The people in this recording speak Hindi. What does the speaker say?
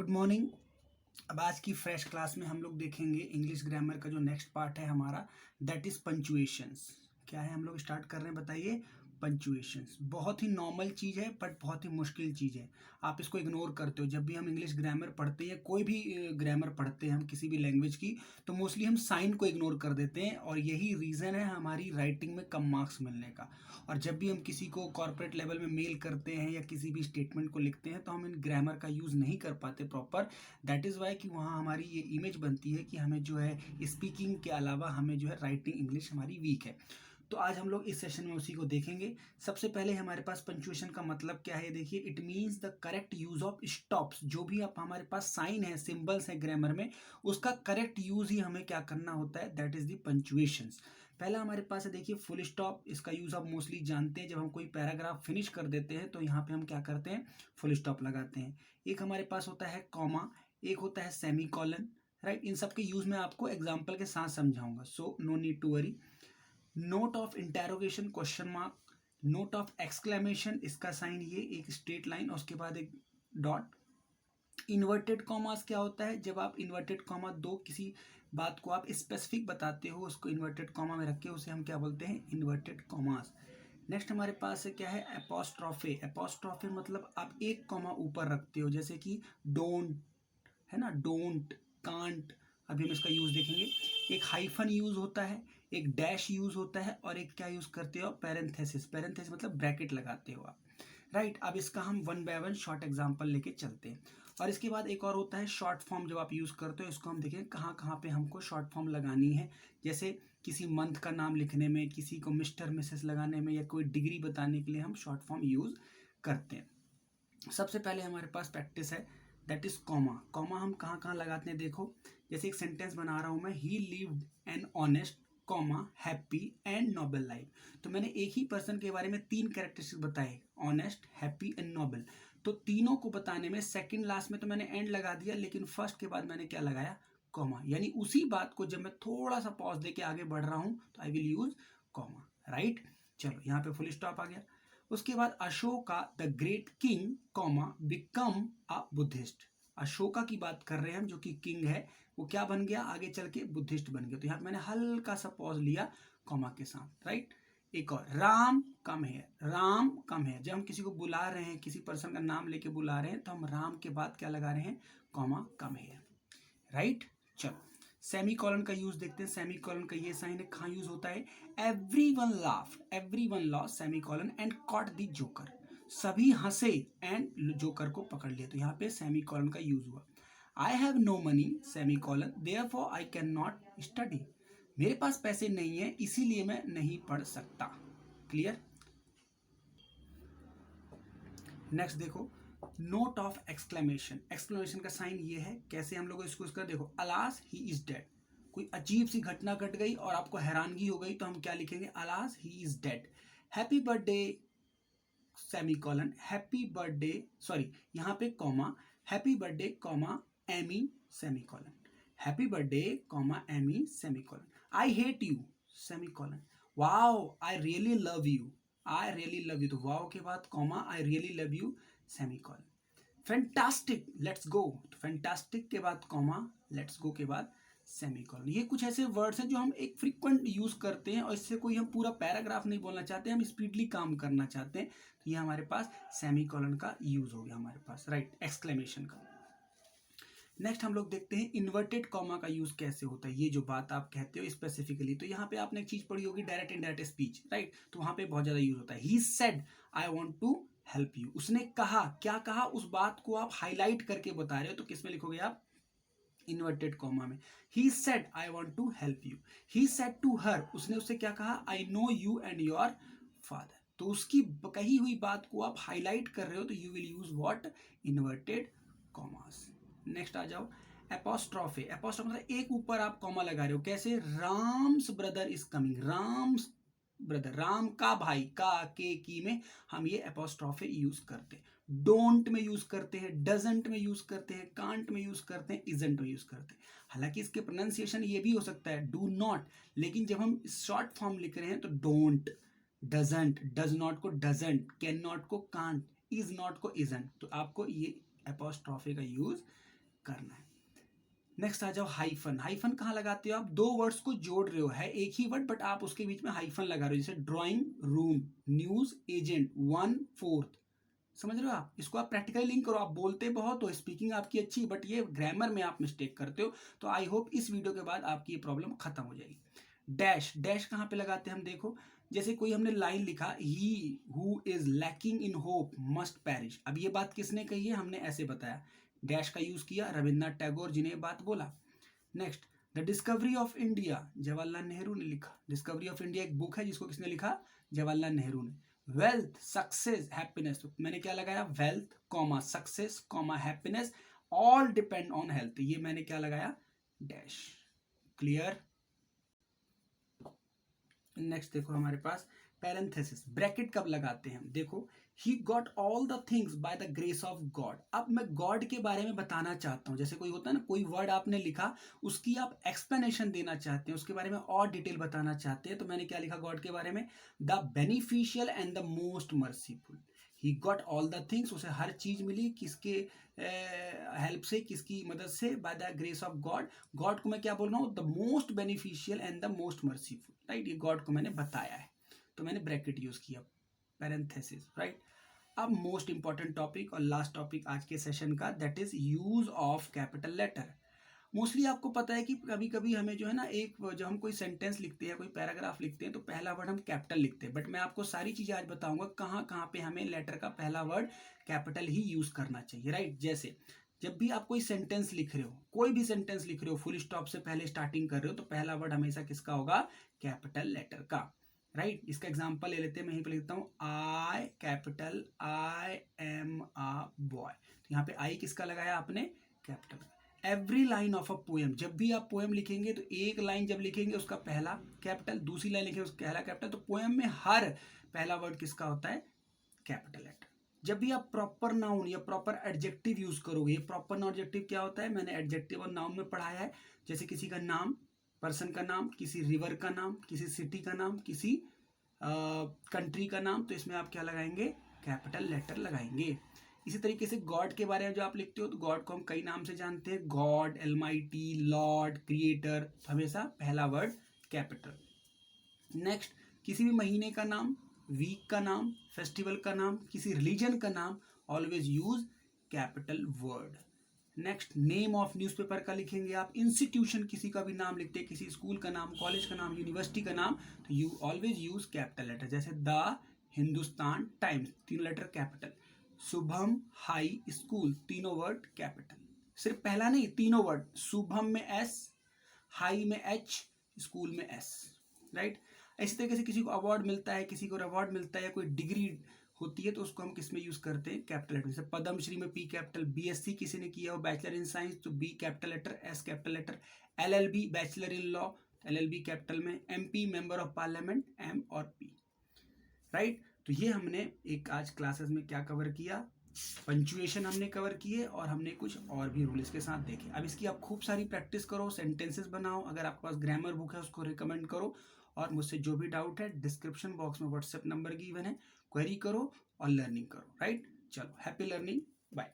Good morning. अब आज की फ्रेश क्लास में हम लोग देखेंगे इंग्लिश ग्रामर का जो नेक्स्ट पार्ट है हमारा, दैट इज पंचुएशंस। क्या है हम लोग स्टार्ट कर रहे हैं, बताइए। पंचुएशंस बहुत ही नॉर्मल चीज़ है बट बहुत ही मुश्किल चीज़ है। आप इसको इग्नोर करते हो जब भी हम इंग्लिश ग्रामर पढ़ते हैं, कोई भी ग्रामर पढ़ते हैं हम किसी भी लैंग्वेज की, तो मोस्टली हम साइन को इग्नोर कर देते हैं और यही रीज़न है हमारी राइटिंग में कम मार्क्स मिलने का। और जब भी हम किसी को कॉर्पोरेट लेवल में मेल करते हैं या किसी भी स्टेटमेंट को लिखते हैं तो हम इन ग्रामर का यूज़ नहीं कर पाते प्रॉपर। दैट इज़ वाई कि वहाँ हमारी ये इमेज बनती है कि हमें जो है स्पीकिंग के अलावा हमें जो है राइटिंग इंग्लिश हमारी वीक है। तो आज हम लोग इस सेशन में उसी को देखेंगे। सबसे पहले हमारे पास पंक्चुएशन का मतलब क्या है, देखिए। It means the correct use of stops. जो भी आप हमारे पास साइन है, सिंबल्स है ग्रामर में, उसका करेक्ट यूज ही हमें क्या करना होता है, दैट इज द पंक्चुएशंस। पहला हमारे पास है, देखिए, फुल स्टॉप। इसका यूज आप मोस्टली जानते हैं, जब हम कोई पैराग्राफ फिनिश कर देते हैं तो यहाँ पे हम क्या करते हैं, फुल स्टॉप लगाते हैं। एक हमारे पास होता है कॉमा, एक होता है सेमी कॉलन, राइट। इन सब के यूज मैं आपको एग्जाम्पल के साथ समझाऊंगा, so no need to worry. Note of interrogation, question mark. Note of exclamation, इसका साइन ये एक स्ट्रेट लाइन और उसके बाद एक डॉट। इन्वर्टेड कॉमास क्या होता है, जब आप इन्वर्टेड कॉमा दो किसी बात को आप स्पेसिफिक बताते हो, उसको इन्वर्टेड कॉमा में रख के उसे हम क्या बोलते हैं, इन्वर्टेड कॉमास। नेक्स्ट हमारे पास है क्या है, एपोस्ट्रोफे। एपोस्ट्रोफे मतलब आप एक कॉमा ऊपर रखते हो, जैसे कि डोंट, है ना, डोंट, कांट। अभी हम इसका यूज देखेंगे। एक हाइफन यूज होता है, एक डैश यूज होता है और एक क्या यूज करते हो, पैरेंथेसिस। पैरेंथेसिस मतलब ब्रैकेट लगाते हो आप, राइट। अब इसका हम one by one short example लेके चलते हैं। और इसके बाद एक और होता है शॉर्ट फॉर्म, जब आप यूज करते हो इसको हम देखें कहाँ कहाँ पे हमको शॉर्ट फॉर्म लगानी है। जैसे किसी मंथ का नाम लिखने में, किसी को मिस्टर मिसेस लगाने में, या कोई डिग्री बताने के लिए हम शॉर्ट फॉर्म यूज करते हैं। सबसे पहले हमारे पास प्रैक्टिस है, दैट इज कॉमा। कॉमा हम कहाँ कहाँ लगाते हैं, देखो। जैसे एक सेंटेंस बना रहा हूं मैं, he lived an honest comma happy and noble life. तो मैंने एक ही पर्सन के बारे में तीन कैरेक्टरिस्टिक बताए, ऑनेस्ट, हैप्पी एंड नोबल। तो तीनों को बताने में सेकंड लास्ट में तो मैंने एंड लगा दिया, लेकिन फर्स्ट के बाद मैंने क्या लगाया, कॉमा। यानी उसी बात को जब मैं थोड़ा सा पॉज देके आगे बढ़ रहा हूं तो I will use comma, right. चलो यहाँ पे फुल स्टॉप आ गया। उसके बाद Ashoka the great king comma become a Buddhist. Ashoka की बात कर रहे हैं हम, जो कि किंग है, वो क्या बन गया, आगे चल के बुद्धिस्ट बन गया। तो यहाँ पे मैंने हल्का सा पॉज लिया कॉमा के साथ, राइट। एक और, राम कम है। राम कम है, जब हम किसी को बुला रहे हैं, किसी पर्सन का नाम लेके बुला रहे हैं, तो हम राम के बाद क्या लगा रहे हैं, कॉमा कम है, राइट। चलो सेमी कॉलन का यूज देखते हैं। सेमी कॉलन का ये साइन है, कहाँ यूज होता है, every one lost semi colon and caught the joker. सभी हंसे एंड जोकर को पकड़ लिया, तो यहाँ पे सेमी कॉलन का यूज हुआ। I have no money semicolon therefore I can not study. मेरे पास पैसे नहीं है इसीलिए मैं नहीं पढ़ सकता। क्लियर। नेक्स्ट देखो, नोट ऑफ एक्सक्लेमेशन। एक्सक्लेमेशन का साइन ये है, कैसे हम लोग इसको इसका देखो, अलास ही इज डेड। कोई अजीब सी घटना घट गई और आपको हैरानगी हो गई तो हम क्या लिखेंगे, alas he is dead. Happy birthday semicolon, happy birthday, sorry यहाँ पे comma, happy birthday comma Amy semicolon, happy birthday comma Amy semicolon. I hate you semicolon, wow I really love you, I really love you. तो वाओ के बाद comma, I really love you semicolon. Fantastic let's go, तो फैंटास्टिक के बाद कॉमा, लेट्स गो के बाद सेमी कॉलन। ये कुछ ऐसे वर्ड्स हैं जो हम एक फ्रीक्वेंट यूज करते हैं और इससे कोई हम पूरा पैराग्राफ नहीं बोलना चाहते, हम स्पीडली काम करना चाहते हैं, तो ये हमारे पास सेमी कॉलन का यूज हो गया हमारे पास, राइट, एक्सक्लेमेशन का। नेक्स्ट हम लोग देखते हैं इन्वर्टेड कॉमा का यूज कैसे होता है। ये जो बात आप कहते हो स्पेसिफिकली, तो यहाँ पे आपने एक चीज पढ़ी होगी, डायरेक्ट इनडायरेक्ट स्पीच, राइट। तो वहां पे बहुत ज्यादा यूज होता है। He said I want to help you. उसने कहा, क्या कहा, उस बात को आप हाईलाइट करके बता रहे हो, तो किसमें लिखोगे आप, इन्वर्टेड कॉमा में। He said I want to help you. He said to her, उसने उससे क्या कहा, I know you and your father. तो उसकी कही हुई बात को आप हाईलाइट कर रहे हो, तो you will use what, inverted commas. Next आ जाओ, एपोस्ट्रोफे। एपोस्ट्रोफे मतलब एक ऊपर आप कॉमा लगा रहे हो, कैसे, Ram's brother is coming, Ram's brother, Ram का भाई, का के की में हम ये एपोस्ट्रोफे यूज करते हैं। डोंट में यूज करते हैं, डजंट में यूज करते हैं, कांट में यूज करते हैं, इजंट में यूज करते हैं। हालांकि इसके प्रोनाउंसिएशन ये भी हो सकता है डू नॉट, लेकिन जब हम शॉर्ट फॉर्म लिख रहे हैं तो डोंट, डजंट, डज नॉट को डजंट, कैन नॉट को कांट, इज नॉट को इजंट, तो आपको ये एपोस्ट्रोफे का यूज करना है। नेक्स्ट आ जाओ हाइफन। हाइफन कहाँ लगाते हो आप? दो वर्ड्स को जोड़ रहे हो, है एक ही वर्ड बट आप उसके बीच में हाइफन लगा रहे हो, जैसे ड्राइंग रूम, न्यूज एजेंट, 1/4। समझ रहे हो आप? इसको आप प्रैक्टिकली लिंक करो। आप बोलते बहुत हो, स्पीकिंग आपकी अच्छी, बट ये ग्रामर में आप मिस्टेक करते हो। तो आई होप इस वीडियो के बाद आपकी ये प्रॉब्लम खत्म हो जाएगी। डैश, डैश कहाँ पे लगाते हैं हम? देखो, जैसे कोई हमने लाइन लिखा, he who is lacking in hope must parish. अब ये बात किसने कही है? हमने ऐसे बताया, डैश का यूज किया, रविन्द्रनाथ टैगोर जी ने बात बोला। Next, the discovery of India, Jawaharlal Nehru ने लिखा। डिस्कवरी ऑफ इंडिया एक बुक है जिसको किसने लिखा? जवाहरलाल नेहरू ने। वेल्थ, सक्सेस, हैप्पीनेस, तो मैंने क्या लगाया? Wealth comma success comma happiness all depend on health. ये मैंने क्या लगाया? डैश। क्लियर? नेक्स्ट देखो हमारे पास पैरेंथेसिस, ब्रैकेट कब लगाते हैं? देखो, he got all the things by the grace of God. अब मैं गॉड के बारे में बताना चाहता हूं, जैसे कोई होता है ना, कोई वर्ड आपने लिखा, उसकी आप एक्सप्लेनेशन देना चाहते हैं, उसके बारे में और डिटेल बताना चाहते हैं, तो मैंने क्या लिखा गॉड के बारे में? The beneficial and the most merciful. He got all the things, उसे हर चीज मिली, किसके हेल्प से, किसकी मदद से? By the grace of God. God को मैं क्या बोल रहा हूँ? The most beneficial and the most merciful, right? ये गॉड को मैंने बताया है, तो मैंने ब्रैकेट यूज किया, पैरेंथेसिस, राइट? अब मोस्ट इंपॉर्टेंट टॉपिक और लास्ट टॉपिक आज के सेशन का, that is use of capital letter. Mostly आपको पता है कि कभी कभी हमें जो है ना, एक जब हम कोई सेंटेंस लिखते हैं, कोई पैराग्राफ लिखते हैं, तो पहला वर्ड हम कैपिटल लिखते हैं, बट मैं आपको सारी चीजें आज बताऊंगा कहाँ कहाँ पे हमें लेटर का पहला वर्ड कैपिटल ही यूज करना चाहिए, राइट? जैसे जब भी आप कोई सेंटेंस लिख रहे हो, कोई भी सेंटेंस लिख रहे हो, फुल स्टॉप से पहले स्टार्टिंग कर रहे हो, तो पहला वर्ड हमेशा किसका होगा? कैपिटल लेटर का, राइट? इसका एग्जांपल ले लेते हैं, मैं यहीं पे लिखता हूँ आई capital I am a boy. तो यहाँ पे आई किसका लगाया आपने? Capital. Every line of a poem, जब भी आप पोएम लिखेंगे तो एक लाइन जब लिखेंगे उसका पहला कैपिटल, दूसरी लाइन लिखेंगे उसका पहला कैपिटल, तो पोएम में हर पहला वर्ड किसका होता है? Capital letter. जब भी आप प्रॉपर नाउन या प्रॉपर एडजेक्टिव यूज करोगे, प्रॉपर नाउन एडजेक्टिव क्या होता है? मैंने एडजेक्टिव और नाउन में पढ़ाया है। जैसे किसी का नाम, पर्सन का नाम, किसी रिवर का नाम, किसी सिटी का नाम, किसी कंट्री का नाम, तो इसमें आप क्या लगाएंगे? कैपिटल लेटर लगाएंगे। इसी तरीके से गॉड के बारे में जो आप लिखते हो, तो गॉड को हम कई नाम से जानते हैं, गॉड, एलमाइटी, लॉर्ड, क्रिएटर, हमेशा पहला वर्ड कैपिटल। नेक्स्ट, किसी भी महीने का नाम, वीक का नाम, फेस्टिवल का नाम, किसी रिलीजन का नाम, always use capital word. Next, name of newspaper का लिखेंगे आप, इंस्टीट्यूशन किसी का भी नाम लिखते हैं, किसी स्कूल का नाम, कॉलेज का नाम, यूनिवर्सिटी का नाम, तो you always use capital letter. जैसे द हिंदुस्तान टाइम्स, तीनों letter capital. Shubham high school, तीनों वर्ड कैपिटल। सिर्फ पहला नहीं, तीनों वर्ड, शुभम में एस, हाई में एच, स्कूल में एस, राइट? इसी तरीके से किसी को अवार्ड मिलता है, किसी को अवार्ड मिलता है, कोई डिग्री होती है, तो उसको हम किस में यूज करते हैं? Capital letter. जैसे पद्म श्री में पी कैपिटल, बीएससी किसी ने किया हो बैचलर इन साइंस, तो B capital letter, S capital letter. LLB bachelor in law, LLB capital में। MP member of parliament, M और पी, राइट? तो ये हमने एक आज क्लासेस में क्या कवर किया? पंचुएशन हमने कवर किए, और हमने कुछ और भी रूल इसके साथ देखे। अब इसकी आप खूब सारी प्रैक्टिस करो, सेंटेंसेस बनाओ, अगर आपके पास ग्रामर बुक है उसको रिकमेंड करो, और मुझसे जो भी डाउट है डिस्क्रिप्शन बॉक्स में व्हाट्सएप नंबर गिवन है, क्वेरी करो और लर्निंग करो, राइट? चलो, हैप्पी लर्निंग, बाय।